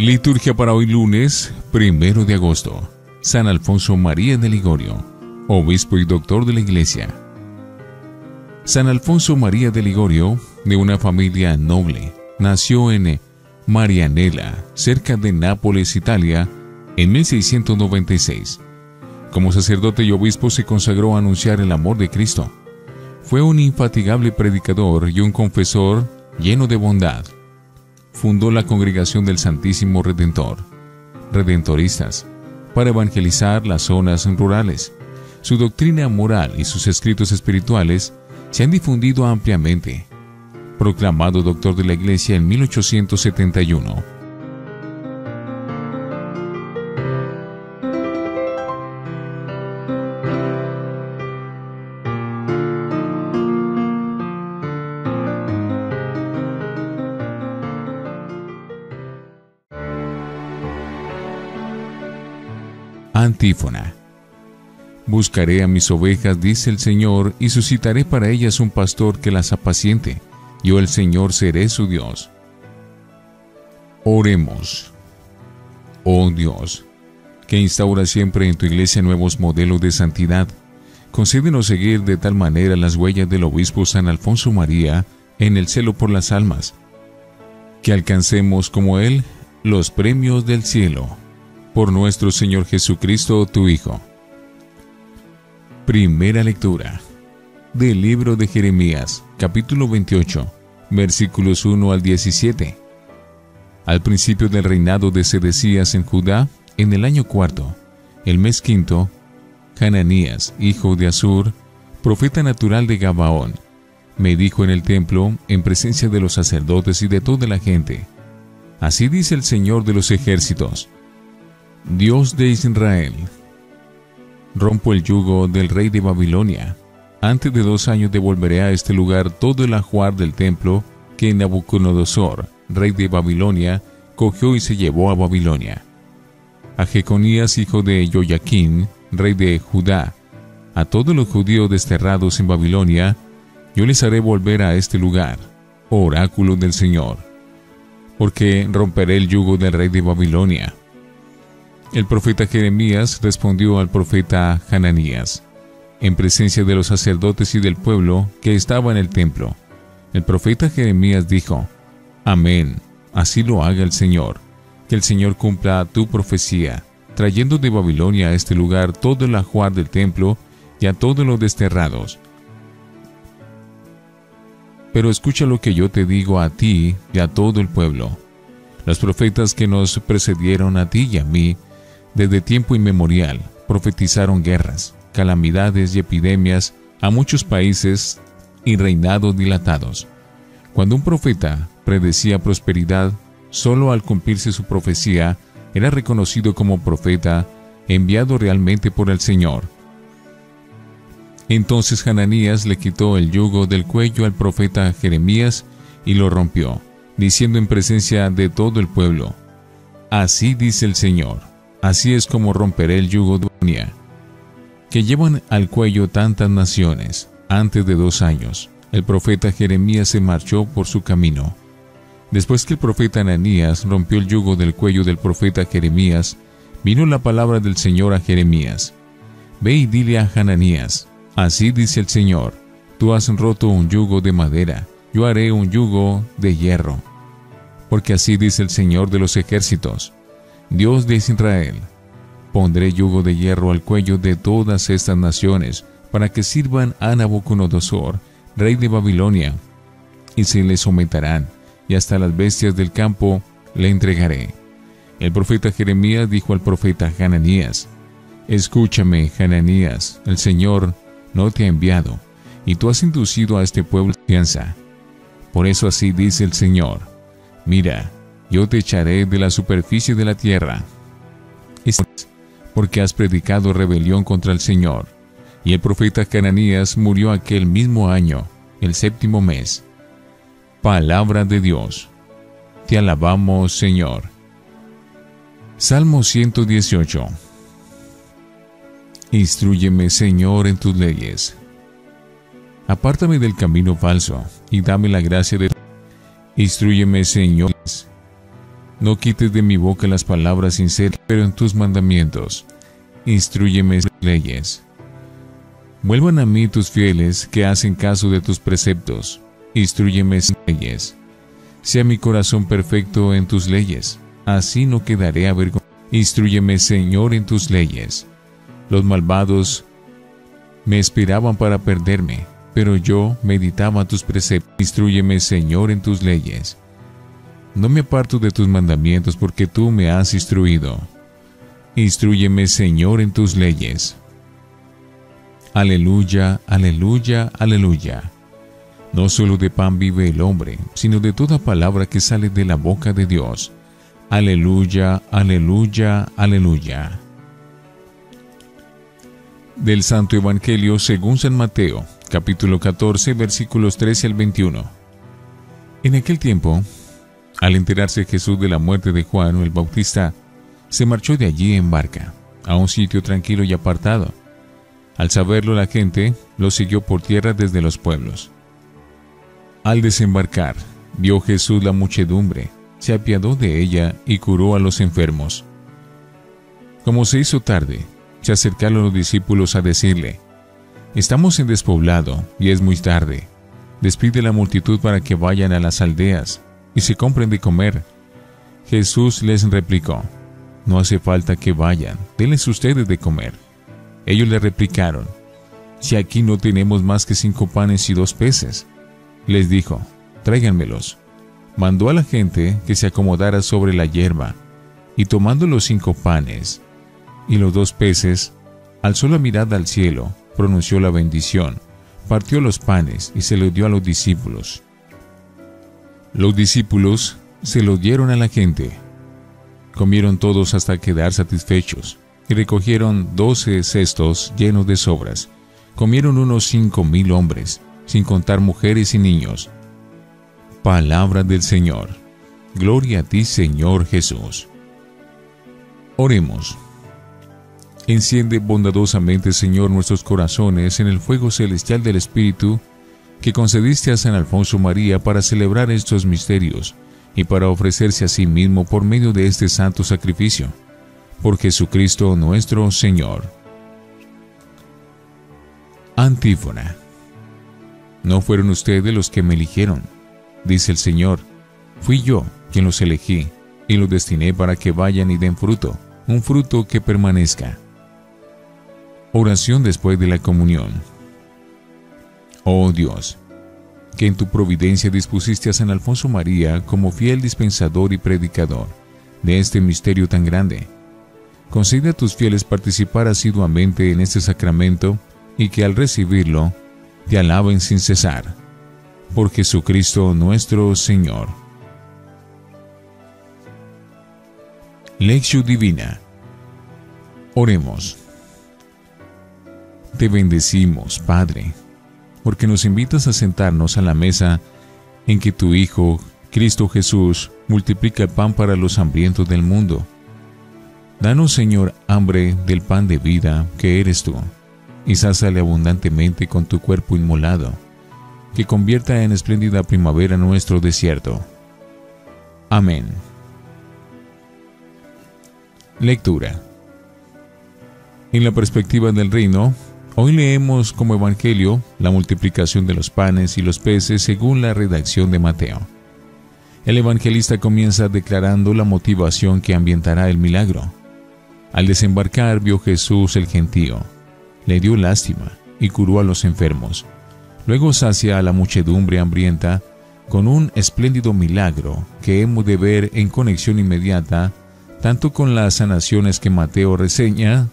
Liturgia para hoy lunes, 1 de agosto. San Alfonso María de Ligorio, obispo y doctor de la Iglesia. San Alfonso María de Ligorio, de una familia noble, nació en Marianella, cerca de Nápoles, Italia, en 1696. Como sacerdote y obispo se consagró a anunciar el amor de Cristo. Fue un infatigable predicador y un confesor lleno de bondad. Fundó la Congregación del Santísimo Redentor, Redentoristas, para evangelizar las zonas rurales. Su doctrina moral y sus escritos espirituales se han difundido ampliamente. Proclamado doctor de la Iglesia en 1871. Antífona. Buscaré a mis ovejas, dice el Señor, y suscitaré para ellas un pastor que las apaciente. Yo el Señor seré su Dios. Oremos. Oh Dios, que instaura siempre en tu Iglesia nuevos modelos de santidad, concédenos seguir de tal manera las huellas del obispo San Alfonso María en el celo por las almas, que alcancemos como él los premios del cielo. Por nuestro Señor Jesucristo, tu Hijo. Primera lectura del libro de Jeremías, capítulo 28, versículos 1 al 17. Al principio del reinado de Sedecías en Judá, en el año cuarto, el mes quinto, Hananías, hijo de Azur, profeta natural de Gabaón, me dijo en el templo, en presencia de los sacerdotes y de toda la gente: así dice el Señor de los ejércitos, Dios de Israel, rompo el yugo del rey de Babilonia. Antes de 2 años devolveré a este lugar todo el ajuar del templo que Nabucodonosor, rey de Babilonia, cogió y se llevó a Babilonia. A Jeconías, hijo de Joaquín, rey de Judá, a todos los judíos desterrados en Babilonia, yo les haré volver a este lugar, oráculo del Señor, porque romperé el yugo del rey de Babilonia. El profeta Jeremías respondió al profeta Hananías, en presencia de los sacerdotes y del pueblo que estaba en el templo. El profeta Jeremías dijo: Amén, así lo haga el Señor, que el Señor cumpla tu profecía, trayendo de Babilonia a este lugar todo el ajuar del templo y a todos los desterrados. Pero escucha lo que yo te digo a ti y a todo el pueblo. Los profetas que nos precedieron a ti y a mí, desde tiempo inmemorial, profetizaron guerras, calamidades y epidemias a muchos países y reinados dilatados. Cuando un profeta predecía prosperidad, solo al cumplirse su profecía era reconocido como profeta enviado realmente por el Señor. Entonces Hananías le quitó el yugo del cuello al profeta Jeremías y lo rompió, diciendo en presencia de todo el pueblo: así dice el Señor, así es como romperé el yugo de Babilonia, que llevan al cuello tantas naciones. Antes de 2 años, el profeta Jeremías se marchó por su camino. Después que el profeta Hananías rompió el yugo del cuello del profeta Jeremías, vino la palabra del Señor a Jeremías: ve y dile a Hananías, así dice el Señor, tú has roto un yugo de madera, yo haré un yugo de hierro. Porque así dice el Señor de los ejércitos, Dios de Israel, pondré yugo de hierro al cuello de todas estas naciones, para que sirvan a Nabucodonosor, rey de Babilonia, y se le someterán, y hasta las bestias del campo le entregaré. El profeta Jeremías dijo al profeta Hananías: escúchame, Hananías, el Señor no te ha enviado, y tú has inducido a este pueblo a confianza. Por eso así dice el Señor: mira, yo te echaré de la superficie de la tierra, porque has predicado rebelión contra el Señor. Y el profeta Hananías murió aquel mismo año, el 7º mes. Palabra de Dios. Te alabamos, Señor. Salmo 118. Instrúyeme, Señor, en tus leyes. Apártame del camino falso, y dame la gracia de... Instrúyeme, Señor. No quites de mi boca las palabras sinceras, pero en tus mandamientos. Instrúyeme en tus leyes. Vuelvan a mí tus fieles, que hacen caso de tus preceptos. Instrúyeme en tus leyes. Sea mi corazón perfecto en tus leyes, así no quedaré avergonzado. Instrúyeme, Señor, en tus leyes. Los malvados me esperaban para perderme, pero yo meditaba tus preceptos. Instrúyeme, Señor, en tus leyes. No me aparto de tus mandamientos, porque tú me has instruido. Instrúyeme, Señor, en tus leyes. Aleluya, aleluya, aleluya. No solo de pan vive el hombre, sino de toda palabra que sale de la boca de Dios. Aleluya, aleluya, aleluya. Del Santo Evangelio según San Mateo, capítulo 14, versículos 13 al 21. En aquel tiempo, al enterarse Jesús de la muerte de Juan el Bautista, se marchó de allí en barca, a un sitio tranquilo y apartado. Al saberlo la gente, lo siguió por tierra desde los pueblos. Al desembarcar, vio Jesús la muchedumbre, se apiadó de ella y curó a los enfermos. Como se hizo tarde, se acercaron los discípulos a decirle: «Estamos en despoblado y es muy tarde. Despide la multitud para que vayan a las aldeas y se compren de comer». Jesús les replicó: «No hace falta que vayan, denles ustedes de comer». Ellos le replicaron: «Si aquí no tenemos más que 5 panes y 2 peces». Les dijo: «Tráiganmelos». Mandó a la gente que se acomodara sobre la hierba, y tomando los 5 panes y los 2 peces, alzó la mirada al cielo, pronunció la bendición, partió los panes y se los dio a los discípulos. Los discípulos se los dieron a la gente. Comieron todos hasta quedar satisfechos, y recogieron 12 cestos llenos de sobras. Comieron unos 5,000 hombres, sin contar mujeres y niños. Palabra del Señor. Gloria a ti, Señor Jesús. Oremos. Enciende bondadosamente, Señor, nuestros corazones en el fuego celestial del Espíritu que concediste a San Alfonso María para celebrar estos misterios y para ofrecerse a sí mismo por medio de este santo sacrificio. Por Jesucristo nuestro Señor. Antífona. No fueron ustedes los que me eligieron, dice el Señor. Fui yo quien los elegí y los destiné para que vayan y den fruto, un fruto que permanezca. Oración después de la comunión. Oh Dios, que en tu providencia dispusiste a San Alfonso María como fiel dispensador y predicador de este misterio tan grande, concede a tus fieles participar asiduamente en este sacramento y que al recibirlo te alaben sin cesar. Por Jesucristo nuestro Señor. Lección Divina. Oremos. Te bendecimos, Padre, porque nos invitas a sentarnos a la mesa en que tu Hijo, Cristo Jesús, multiplica el pan para los hambrientos del mundo. Danos, Señor, hambre del pan de vida que eres tú, y sáciale abundantemente con tu cuerpo inmolado, que convierta en espléndida primavera nuestro desierto. Amén. Lectura. En la perspectiva del reino, hoy leemos como evangelio la multiplicación de los panes y los peces según la redacción de Mateo. El evangelista comienza declarando la motivación que ambientará el milagro. Al desembarcar vio Jesús el gentío, le dio lástima y curó a los enfermos. Luego sacia a la muchedumbre hambrienta con un espléndido milagro que hemos de ver en conexión inmediata tanto con las sanaciones que Mateo reseña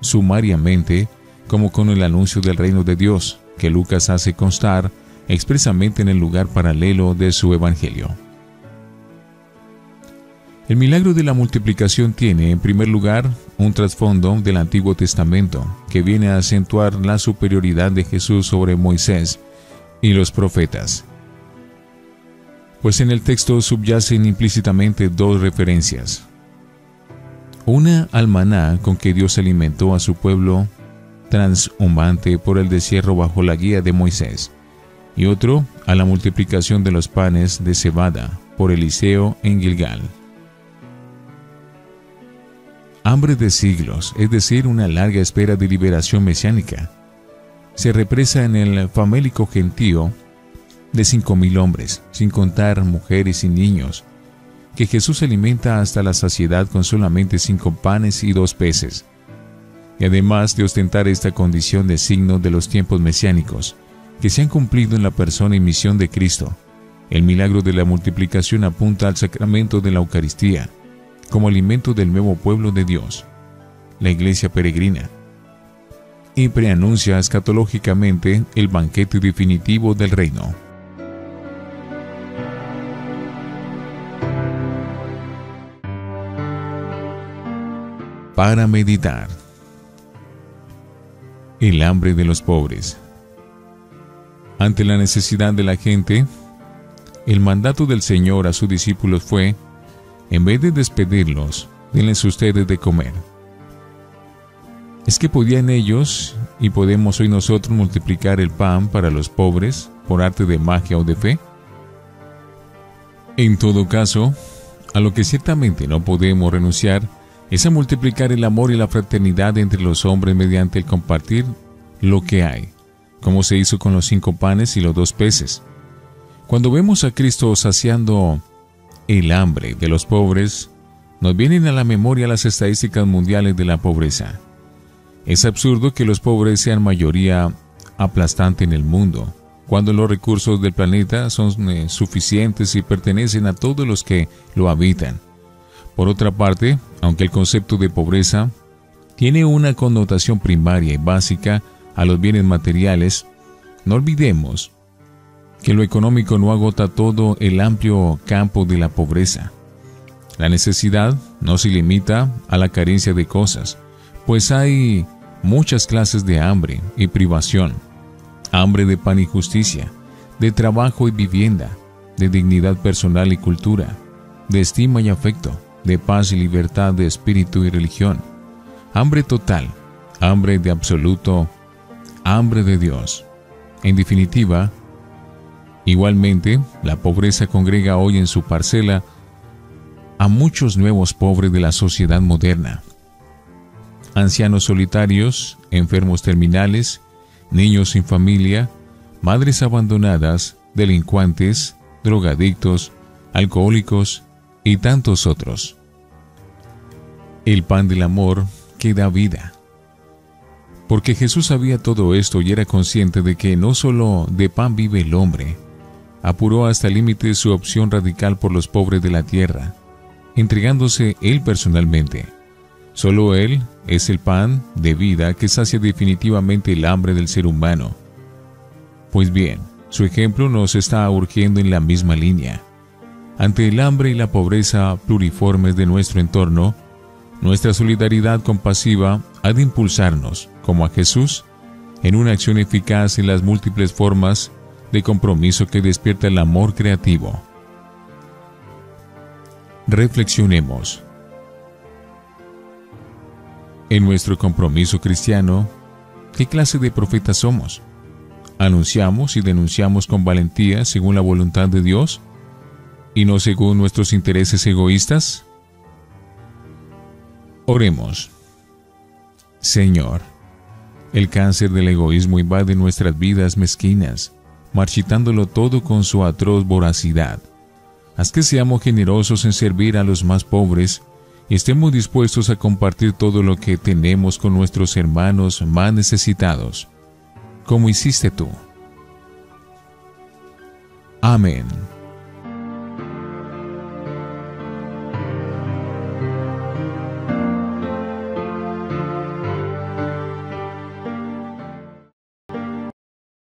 sumariamente como con el anuncio del reino de Dios que Lucas hace constar expresamente en el lugar paralelo de su evangelio. El milagro de la multiplicación tiene, en primer lugar, un trasfondo del Antiguo Testamento que viene a acentuar la superioridad de Jesús sobre Moisés y los profetas. Pues en el texto subyacen implícitamente 2 referencias. Una al maná con que Dios alimentó a su pueblo transhumante por el desierto bajo la guía de Moisés, y otro a la multiplicación de los panes de cebada por Eliseo en Gilgal. Hambre de siglos, es decir, una larga espera de liberación mesiánica, se represa en el famélico gentío de 5,000 hombres, sin contar mujeres y niños, que Jesús alimenta hasta la saciedad con solamente 5 panes y 2 peces. Y además de ostentar esta condición de signo de los tiempos mesiánicos, que se han cumplido en la persona y misión de Cristo, el milagro de la multiplicación apunta al sacramento de la Eucaristía, como alimento del nuevo pueblo de Dios, la Iglesia peregrina, y preanuncia escatológicamente el banquete definitivo del reino. Para meditar. El hambre de los pobres. Ante la necesidad de la gente, el mandato del Señor a sus discípulos fue: en vez de despedirlos, denles ustedes de comer. ¿Es que podían ellos y podemos hoy nosotros multiplicar el pan para los pobres por arte de magia o de fe? En todo caso, a lo que ciertamente no podemos renunciar es a multiplicar el amor y la fraternidad entre los hombres mediante el compartir lo que hay, como se hizo con los 5 panes y los 2 peces. Cuando vemos a Cristo saciando el hambre de los pobres, nos vienen a la memoria las estadísticas mundiales de la pobreza. Es absurdo que los pobres sean mayoría aplastante en el mundo, cuando los recursos del planeta son suficientes y pertenecen a todos los que lo habitan. Por otra parte, aunque el concepto de pobreza tiene una connotación primaria y básica a los bienes materiales, no olvidemos que lo económico no agota todo el amplio campo de la pobreza. La necesidad no se limita a la carencia de cosas, pues hay muchas clases de hambre y privación: hambre de pan y justicia, de trabajo y vivienda, de dignidad personal y cultura, de estima y afecto, de paz y libertad de espíritu y religión, hambre total, hambre de absoluto, hambre de Dios. En definitiva, igualmente, la pobreza congrega hoy en su parcela a muchos nuevos pobres de la sociedad moderna: ancianos solitarios, enfermos terminales, niños sin familia, madres abandonadas, delincuentes, drogadictos, alcohólicos y tantos otros. El pan del amor que da vida. Porque Jesús sabía todo esto y era consciente de que no solo de pan vive el hombre, apuró hasta el límite su opción radical por los pobres de la tierra, entregándose Él personalmente. Solo Él es el pan de vida que sacia definitivamente el hambre del ser humano. Pues bien, su ejemplo nos está urgiendo en la misma línea. Ante el hambre y la pobreza pluriformes de nuestro entorno, nuestra solidaridad compasiva ha de impulsarnos, como a Jesús, en una acción eficaz en las múltiples formas de compromiso que despierta el amor creativo. Reflexionemos. En nuestro compromiso cristiano, ¿qué clase de profetas somos? ¿Anunciamos y denunciamos con valentía según la voluntad de Dios y no según nuestros intereses egoístas? Oremos. Señor, el cáncer del egoísmo invade nuestras vidas mezquinas, marchitándolo todo con su atroz voracidad. Haz que seamos generosos en servir a los más pobres y estemos dispuestos a compartir todo lo que tenemos con nuestros hermanos más necesitados, como hiciste tú. Amén.